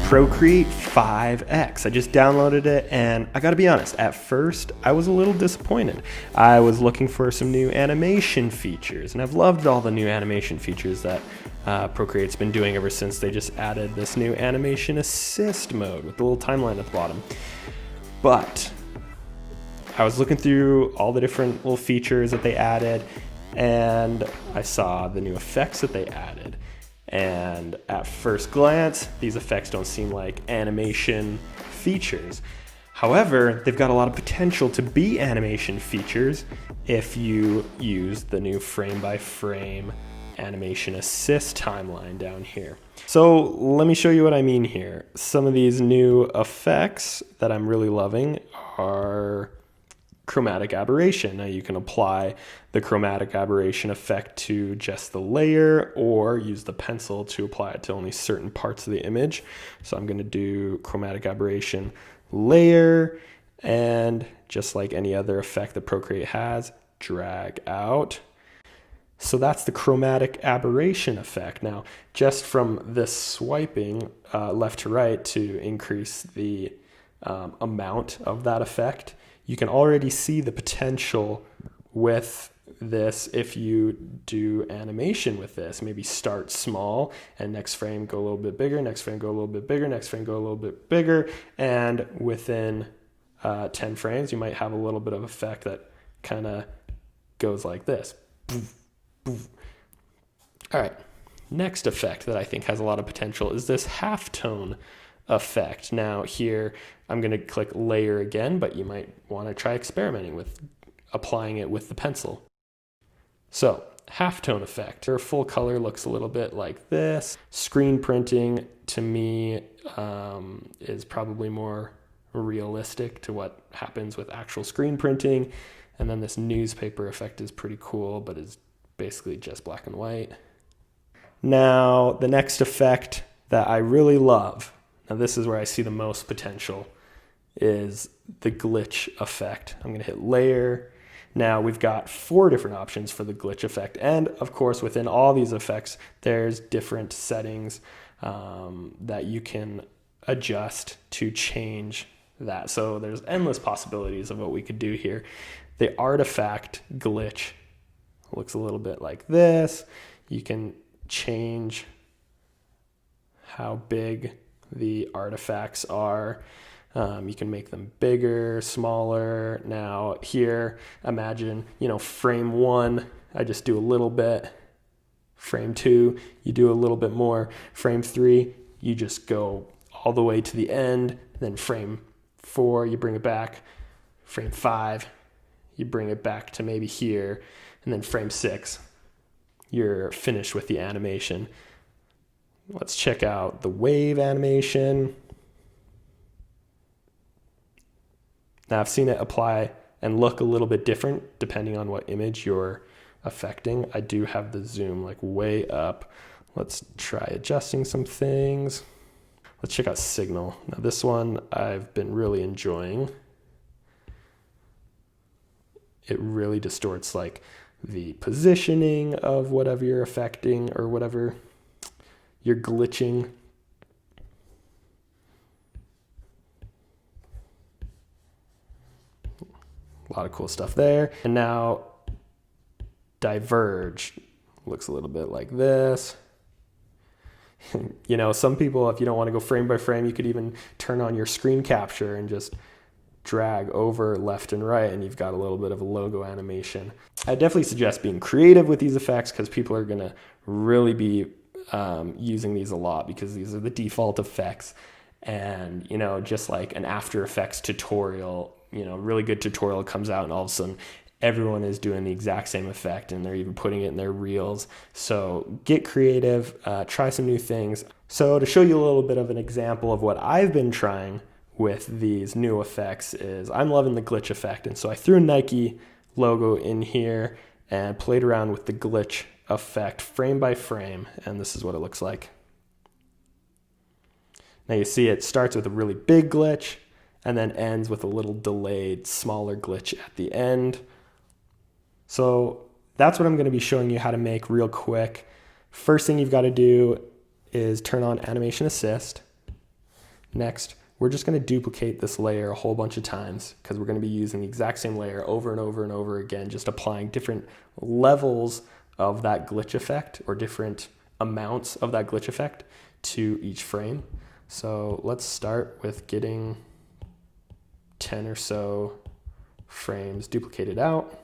Procreate 5X. I just downloaded it, and I gotta be honest, at first I was a little disappointed. I was looking for some new animation features, and I've loved all the new animation features that Procreate's been doing ever since they just added this new animation assist mode with the little timeline at the bottom. But I was looking through all the different little features that they added, and I saw the new effects that they added. And at first glance, these effects don't seem like animation features. However, they've got a lot of potential to be animation features if you use the new frame-by-frame animation assist timeline down here. So let me show you what I mean here. Some of these new effects that I'm really loving are chromatic aberration. Now you can apply the chromatic aberration effect to just the layer or use the pencil to apply it to only certain parts of the image. So I'm going to do chromatic aberration layer, and just like any other effect that Procreate has, drag out. So that's the chromatic aberration effect. Now, just from this swiping left to right to increase the amount of that effect, you can already see the potential with this if you do animation with this. Maybe start small and next frame go a little bit bigger, next frame go a little bit bigger, next frame go a little bit bigger, and within 10 frames you might have a little bit of effect that kind of goes like this. All right, next effect that I think has a lot of potential is this halftone effect. Now here I'm going to click layer again, but you might want to try experimenting with applying it with the pencil. So halftone effect, your full color looks a little bit like this. Screen printing to me is probably more realistic to what happens with actual screen printing. And then this newspaper effect is pretty cool, but is basically just black and white. Now the next effect that I really love, now this is where I see the most potential, is the glitch effect. I'm going to hit layer. Now we've got 4 different options for the glitch effect. And of course, within all these effects, there's different settings that you can adjust to change that. So there's endless possibilities of what we could do here. The artifact glitch looks a little bit like this. You can change how big the artifacts are. You can make them bigger, smaller. Now here, imagine, frame 1, I just do a little bit. Frame 2, you do a little bit more. Frame 3, you just go all the way to the end. Then frame 4, you bring it back. Frame 5, you bring it back to maybe here. And then frame 6, you're finished with the animation. Let's check out the wave animation. Now I've seen it apply and look a little bit different depending on what image you're affecting. I do have the zoom like way up. Let's try adjusting some things. Let's check out signal. Now this one I've been really enjoying. It really distorts like the positioning of whatever you're affecting or whatever you're glitching. A lot of cool stuff there. And now diverge looks a little bit like this. Some people, if you don't want to go frame by frame, you could even turn on your screen capture and just drag over left and right, and you've got a little bit of a logo animation. I definitely suggest being creative with these effects because people are going to really be using these a lot because these are the default effects. And, just like an After Effects tutorial, really good tutorial comes out and all of a sudden everyone is doing the exact same effect and they're even putting it in their reels. So get creative, try some new things. So to show you a little bit of an example of what I've been trying with these new effects is I'm loving the glitch effect. And so I threw a Nike logo in here and played around with the glitch effect frame by frame. And this is what it looks like. Now you see it starts with a really big glitch and then ends with a little delayed, smaller glitch at the end. So that's what I'm going to be showing you how to make real quick. First thing you've got to do is turn on Animation Assist. Next, we're just going to duplicate this layer a whole bunch of times because we're going to be using the exact same layer over and over and over again, just applying different levels of that glitch effect or different amounts of that glitch effect to each frame. So let's start with getting 10 or so frames duplicated out.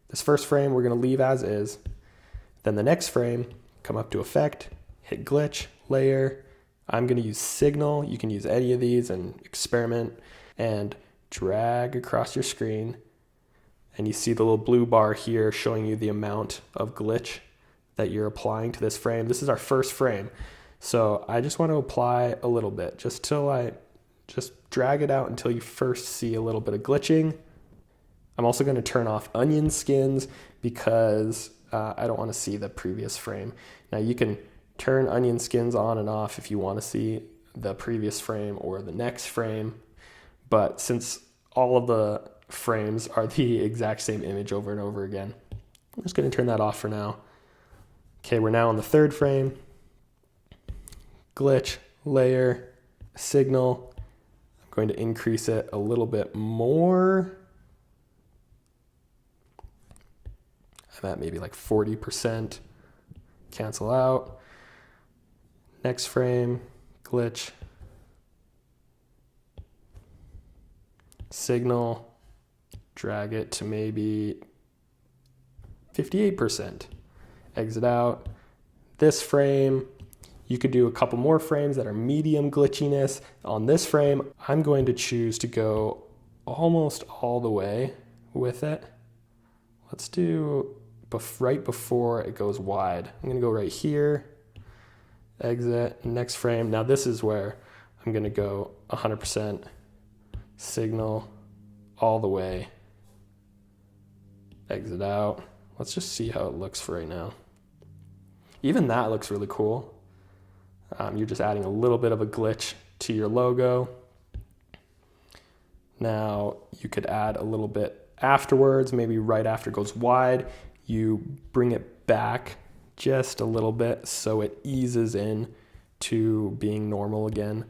This first frame we're going to leave as is. Then the next frame, come up to Effect, hit Glitch, Layer. I'm going to use Signal. You can use any of these and experiment and drag across your screen. And you see the little blue bar here showing you the amount of glitch that you're applying to this frame. This is our first frame. So I just want to apply a little bit, just drag it out until you first see a little bit of glitching. I'm also going to turn off onion skins because I don't want to see the previous frame. Now you can turn onion skins on and off if you want to see the previous frame or the next frame. But since all of the frames are the exact same image over and over again, I'm just going to turn that off for now. Okay, we're now on the third frame. Glitch, layer, signal. I'm going to increase it a little bit more. I'm at maybe like 40%. Cancel out. Next frame, glitch, signal, drag it to maybe 58%. Exit out. This frame, you could do a couple more frames that are medium glitchiness. On this frame, I'm going to choose to go almost all the way with it. Let's do right before it goes wide. I'm going to go right here, exit, next frame. Now this is where I'm going to go 100% signal all the way, exit out. Let's just see how it looks for right now. Even that looks really cool. You're just adding a little bit of a glitch to your logo. Now you could add a little bit afterwards, maybe right after it goes wide, you bring it back just a little bit so it eases in to being normal again.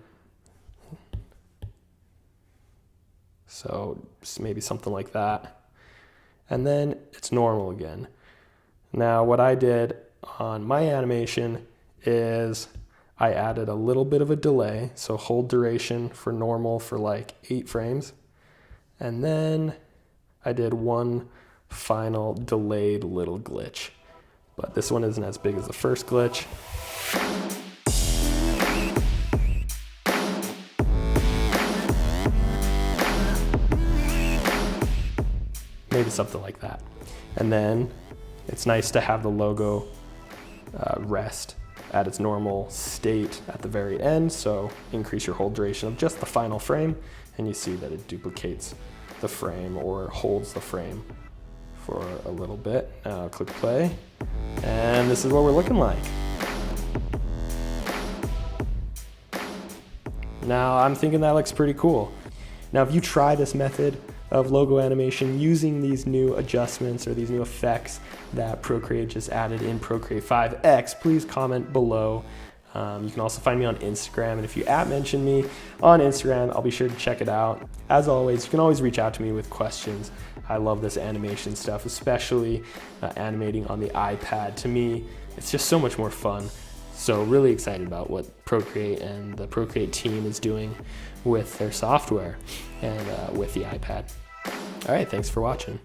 So maybe something like that. And then it's normal again. Now what I did on my animation is I added a little bit of a delay. So hold duration for normal for like 8 frames. And then I did one final delayed little glitch. But this one isn't as big as the first glitch. Maybe something like that. And then it's nice to have the logo rest at its normal state at the very end. So increase your hold duration of just the final frame, and you see that it duplicates the frame or holds the frame for a little bit. Now click play, and this is what we're looking like. Now I'm thinking that looks pretty cool. Now if you try this method of logo animation using these new adjustments or these new effects that Procreate just added in Procreate 5X, please comment below. You can also find me on Instagram, and if you mention me on Instagram, I'll be sure to check it out. As always, you can always reach out to me with questions. I love this animation stuff, especially animating on the iPad. To me, it's just so much more fun. So really excited about what Procreate and the Procreate team is doing with their software and with the iPad. All right, thanks for watching.